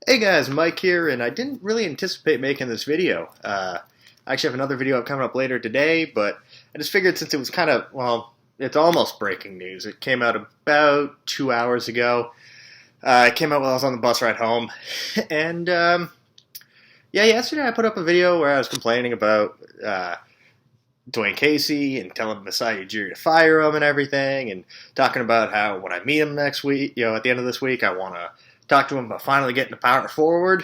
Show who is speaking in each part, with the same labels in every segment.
Speaker 1: Hey guys, Mike here, and I didn't really anticipate making this video. I actually have another video coming up later today, but I just figured since it was kind of, well, it's almost breaking news. It came out about 2 hours ago. It came out while I was on the bus ride home. And, yeah, yesterday I put up a video where I was complaining about Dwayne Casey and telling Masai Ujiri to fire him and everything, and talking about how when I meet him next week, at the end of this week, I want to talk to him about finally getting to power forward.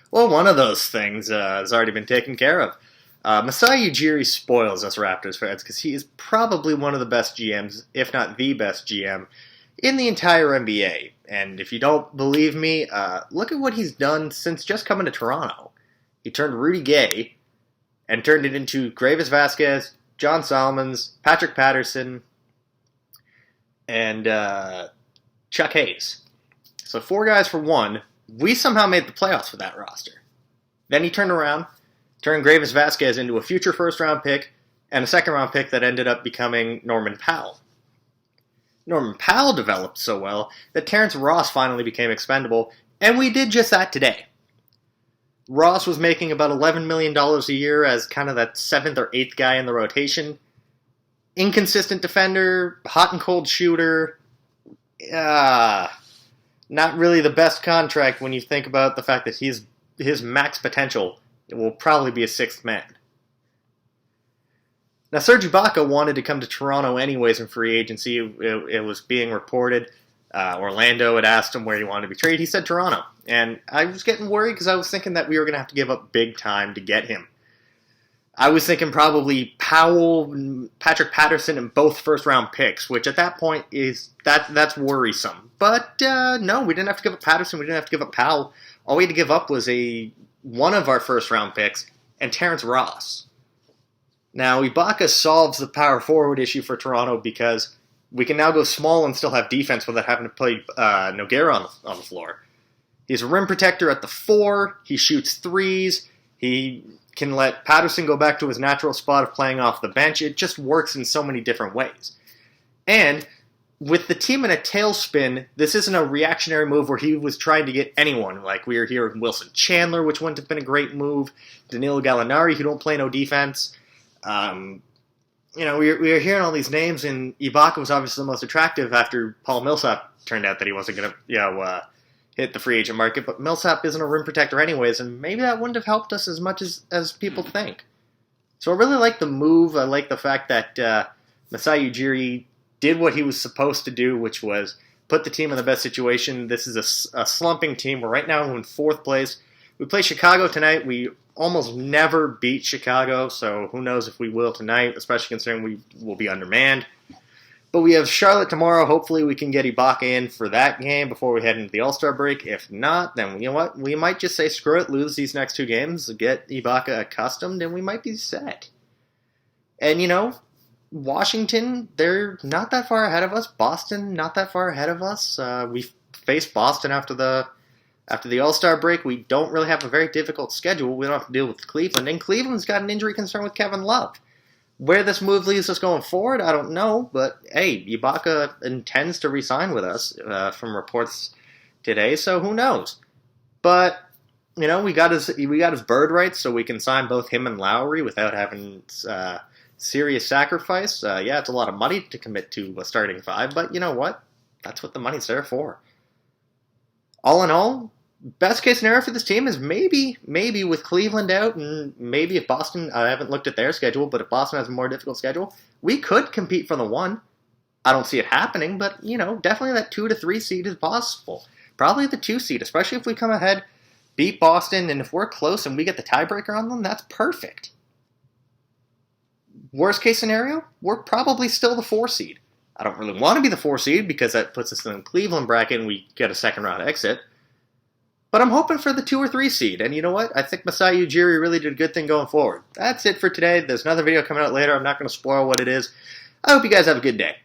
Speaker 1: Well, one of those things has already been taken care of. Masai Ujiri spoils us Raptors fans because he is probably one of the best GMs, if not the best GM, in the entire NBA. And if you don't believe me, look at what he's done since just coming to Toronto. He turned Rudy Gay and turned it into Gravis Vasquez, John Solomons, Patrick Patterson, and Chuck Hayes. So 4 guys for one. We somehow made the playoffs with that roster. Then he turned around, turned Gravis Vasquez into a future first-round pick and a second-round pick that ended up becoming Norman Powell. Norman Powell developed so well that Terrence Ross finally became expendable, and we did just that today. Ross was making about $11 million a year as kind of that 7th or 8th guy in the rotation. Inconsistent defender, hot and cold shooter. Not really the best contract when you think about the fact that his max potential will probably be a 6th man. Now, SERGE IBAKA wanted to come to Toronto anyways in free agency. It was being reported. Orlando had asked him where he wanted to be traded. He said Toronto. And I was getting worried because I was thinking that we were going to have to give up big time to get him. I was thinking probably Powell, Patrick Patterson, and both first-round picks, which at that point that's worrisome. But no, we didn't have to give up Patterson. We didn't have to give up Powell. All we had to give up was one of our first-round picks and Terrence Ross. Now, Ibaka solves the power forward issue for Toronto because we can now go small and still have defense without having to play Nogueira on the floor. He's a rim protector at the 4. He shoots threes. He can let Patterson go back to his natural spot of playing off the bench. It just works in so many different ways. And with the team in a tailspin, this isn't a reactionary move where he was trying to get anyone. Like we were here with Wilson Chandler, which wouldn't have been a great move. Danilo Gallinari, who don't play no defense. We were hearing all these names, and Ibaka was obviously the most attractive after Paul Millsap turned out that he wasn't going to, hit the free agent market. But Millsap isn't a rim protector anyways, and maybe that wouldn't have helped us as much as people think. So I really like the move. I like the fact that Masai Ujiri did what he was supposed to do, which was put the team in the best situation. This is a slumping team. We're right now in 4th place. We play Chicago tonight. We almost never beat Chicago, so who knows if we will tonight, especially considering we will be undermanned. But we have Charlotte tomorrow. Hopefully we can get Ibaka in for that game before we head into the All-Star break. If not, then you know what? We might just say screw it, lose these next 2 games, get Ibaka accustomed, and we might be set. And, Washington, they're not that far ahead of us. Boston, not that far ahead of us. We faced Boston after the All-Star break. We don't really have a very difficult schedule. We don't have to deal with Cleveland. And Cleveland's got an injury concern with Kevin Love. Where this move leads us going forward, I don't know. But, hey, Ibaka intends to re-sign with us from reports today, so who knows? But, we got his bird rights, so we can sign both him and Lowry without having serious sacrifice. It's a lot of money to commit to a starting 5, but you know what? That's what the money's there for. All in all, best case scenario for this team is maybe with Cleveland out, and maybe if Boston, I haven't looked at their schedule, but if Boston has a more difficult schedule, we could compete for the 1. I don't see it happening, but, definitely that 2 to 3 seed is possible. Probably the 2 seed, especially if we come ahead, beat Boston, and if we're close and we get the tiebreaker on them, that's perfect. Worst case scenario, we're probably still the 4 seed. I don't really want to be the 4 seed because that puts us in the Cleveland bracket and we get a second-round exit. But I'm hoping for the 2 or 3 seed. And you know what? I think Masai Ujiri really did a good thing going forward. That's it for today. There's another video coming out later. I'm not going to spoil what it is. I hope you guys have a good day.